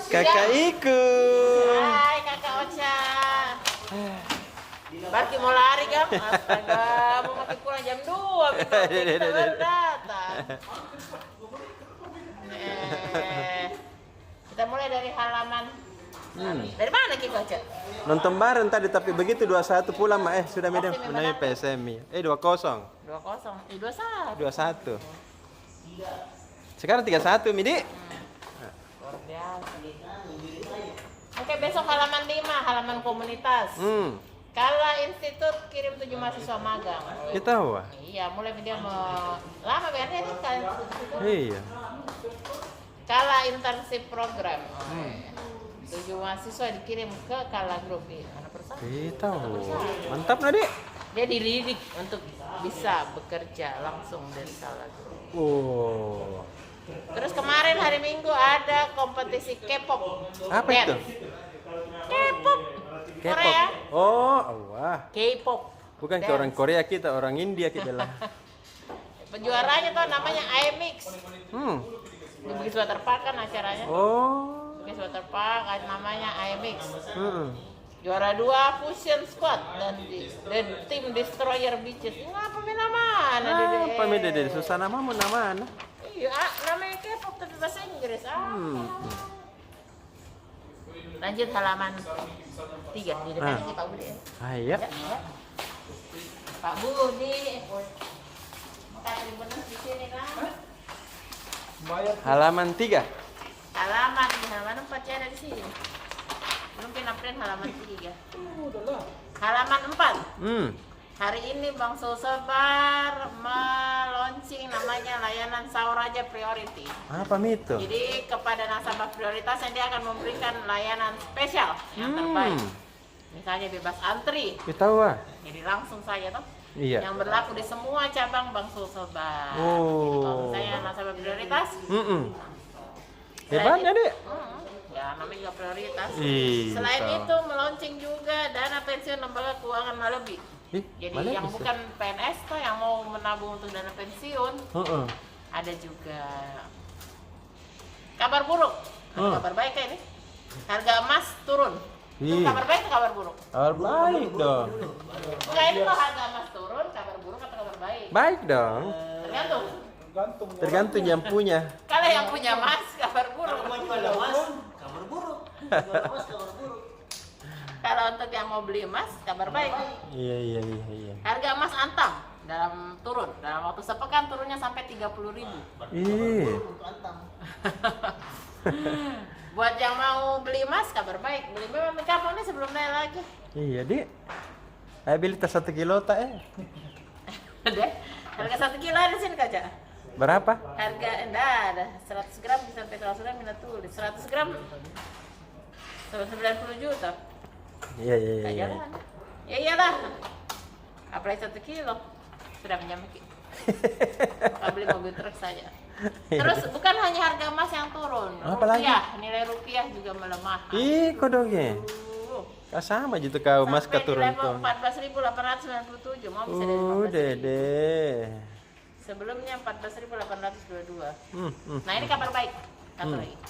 Kakak ikut. Hai kakak Ocha. Barki mau lari kan? Astaga, mau mati pulang jam 2. Kita baru datang. Kita mulai dari halaman. Dari mana kita Ocha? Nonton bareng tadi tapi begitu 2-1 pulang mah sudah medium menang PSMI. 2-0. 2-0. 2-1. 2-1. Sekarang 3-1 Midi. Luar biasa. Oke, besok halaman 5, halaman komunitas. Kala Institut kirim 7 mahasiswa magang. Kita tahu. Iya, mulai dia lama biarnya itu kan. Iya. Kala internship program. 7 mahasiswa dikirim ke Kala Group. Anak perusahaan. Kita tahu. Mantap Nadi. Dia dididik untuk bisa bekerja langsung dari Kala Group. Oh. Terus kemarin hari Minggu ada kompetisi K-pop. Apa itu? K-pop. Korea. Oh, wah. K-pop. Bukan ke orang Korea kita, orang India kita lah. Penjuaranya tuh namanya IMX. Di Bugis Waterpark kan acaranya. Oh. Bugis Waterpark namanya IMX. Juara 2 Fusion Squad dan tim Destroyer Beaches. Ngapa mana Dede? Apa Dede? Susah namamu nama mana? Iya, namanya K-pop tapi bahasa Inggris. Lanjut halaman 3 di depan ini Pak Budi. Iya. Ya. Pak Budi. Makasih benar di sini kan. Halaman 3. Halaman 4 ya ada di sini. Belum kena print halaman 3. Halaman 4. Hari ini Bang Sulsebar meluncing namanya layanan Sauraja Priority. Apa itu? Jadi kepada nasabah prioritas dia akan memberikan layanan spesial yang terbaik. Misalnya bebas antri. Kita tahu. Jadi langsung saja toh. Iya. Yang berlaku di semua cabang Bang Sulsebar. Oh. Kalau saya nasabah prioritas. Hebatnya deh. Ya namanya juga prioritas. Iya. Selain itu meluncing juga dana pensiun lembaga keuangan Malebi. Jadi yang bukan PNS tuh yang mau menabung untuk dana pensiun. Ada juga kabar buruk. Kabar baik kayak ini. Harga emas turun. Itu kabar baik atau kabar buruk? Kabar baik dong. Enggak, ini kalau harga emas turun, kabar buruk atau kabar baik? Baik dong. Tergantung. Tergantung yang punya. Kalau yang punya emas, kabar buruk. Kabar buruk. Kalau untuk yang mau beli emas, kabar baik. Iya. Harga emas antam dalam waktu sepekan turunnya sampai 30.000. Iya. Buat yang mau beli emas, kabar baik. Beli memang kapan nih sebelum naik lagi. Iya, Dik. Ayo beli tas 1 kilo tak Deh, harga 1 kilo ada sini kaca. Berapa? Harga enggak ada 100 gram bisa sampai 100 gram minta tulis 100 gram 90 juta. Iya. Jalan. Ya iyalah. Apalagi 1 kilo sudah menyamiki. Beli mobil truk saja. Terus bukan hanya harga emas yang turun, nilai rupiah juga melemah. Ih, kodongnya. Sama gitu kau emas keturun tuh. 14.897 mau bisa dari 15.000. Dede. Sebelumnya 14.822. Nah, ini kabar baik.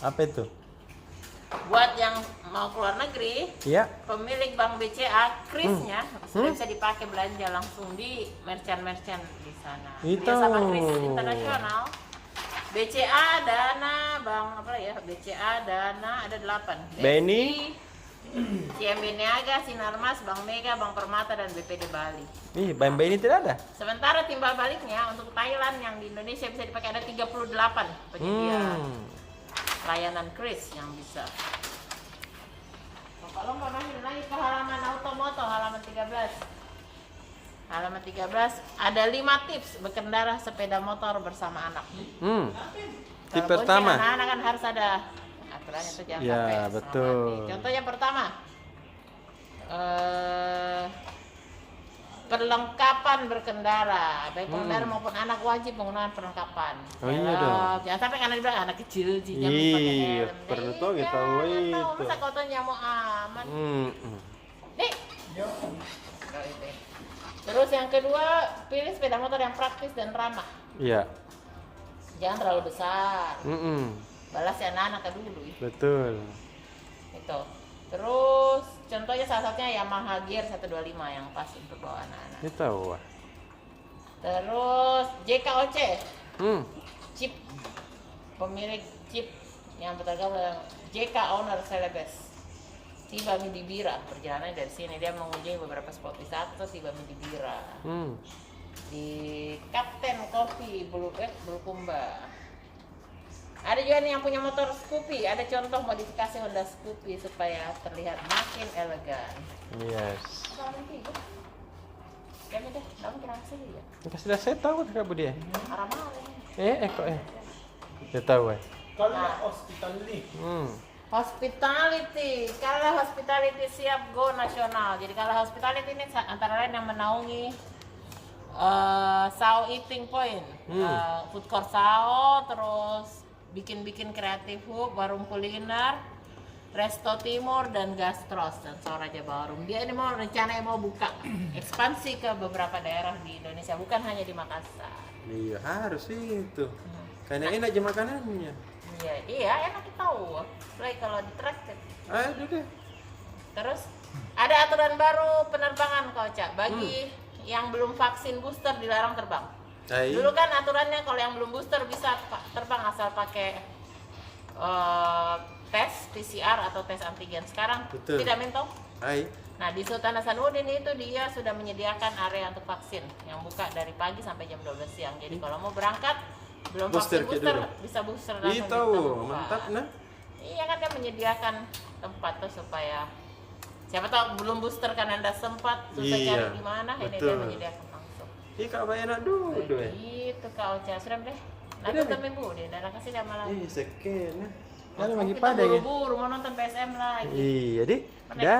Apa itu? Buat yang mau keluar negeri, pemilik Bank BCA, Kris-nya sudah bisa dipakai belanja langsung di merchant-merchant di sana. Sama Kris internasional. BCA Dana, Bank apa ya? BCA Dana ada 8. BNI, CIMB Niaga, Sinarmas, Bank Mega, Bank Permata dan BPD Bali. Ih, BNI tidak ada. Sementara timbal baliknya untuk Thailand yang di Indonesia bisa dipakai ada 38 penyedia layanan Kris yang bisa. Kalau nggak masih lagi ke halaman Automoto, halaman 13. Halaman 13 ada 5 tips berkendara sepeda motor bersama anak. Tip pertama. Anak-anak kan harus ada aturannya tuh jangan sampai. Ya, betul. Contoh yang pertama, perlengkapan berkendara, baik pengendara maupun anak wajib menggunakan perlengkapan. Oh iya dong. Jangan sampai karena dibilang anak kecil jangan pakai Iya, helm. perlu tahu gitu itu. Masa kotonya mau aman. Nih. Terus yang kedua, pilih sepeda motor yang praktis dan ramah. Iya. Jangan terlalu besar. balas ya anak-anak dulu ya. Betul. Itu. Terus contohnya salah satunya Yamaha Gear 125 yang pas untuk bawa anak-anak. Itu wah. Terus JKOC, chip pemilik chip yang bertergabung JK Owner Celebes. Tiba di Bira, perjalanannya dari sini dia mengunjungi beberapa spot wisata, tiba di Bira. Di Kapten Kopi Bulukumba. Ada juga nih yang punya motor Scoopy, ada contoh modifikasi Honda Scoopy supaya terlihat makin elegan. Yes. Ya udah, kamu kira hasil ya? Kasih dah saya tahu tak dia. Arah mana? Kok Dia tahu Kalau hospitality. Hospitality, kalau hospitality siap go nasional. Jadi kalau hospitality ini antara lain yang menaungi Sao Eating Point, food court Sao, terus bikin kreatif hub, warung kuliner, Resto Timur dan Gastros dan Soraja Ballroom. Dia ini rencananya mau buka ekspansi ke beberapa daerah di Indonesia, bukan hanya di Makassar. Iya harus sih itu. Karena enak aja makanannya. Iya enak tahu. Apalagi kalau di trusted. Aduh deh. Terus ada aturan baru penerbangan Cak bagi yang belum vaksin booster dilarang terbang. Dulu kan aturannya kalau yang belum booster bisa terbang asal pakai tes PCR atau tes antigen. Sekarang tidak mentong. Nah di Sultan Hasanuddin itu dia sudah menyediakan area untuk vaksin yang buka dari pagi sampai jam 12 siang. Jadi kalau mau berangkat belum vaksin booster bisa booster langsung. Itu mantap nah. Iya kan dia menyediakan tempat tuh supaya siapa tahu belum booster kan Anda sempat susah cari di mana, ini dia menyediakan langsung. Iya Kak enak dulu. Itu Kak Ocha, sudah deh. Nanti ketemu Ibu deh, dan kasih dia malam. Sekian. Kita buru-buru mau nonton PSM lagi. Iya, Dik. Dah.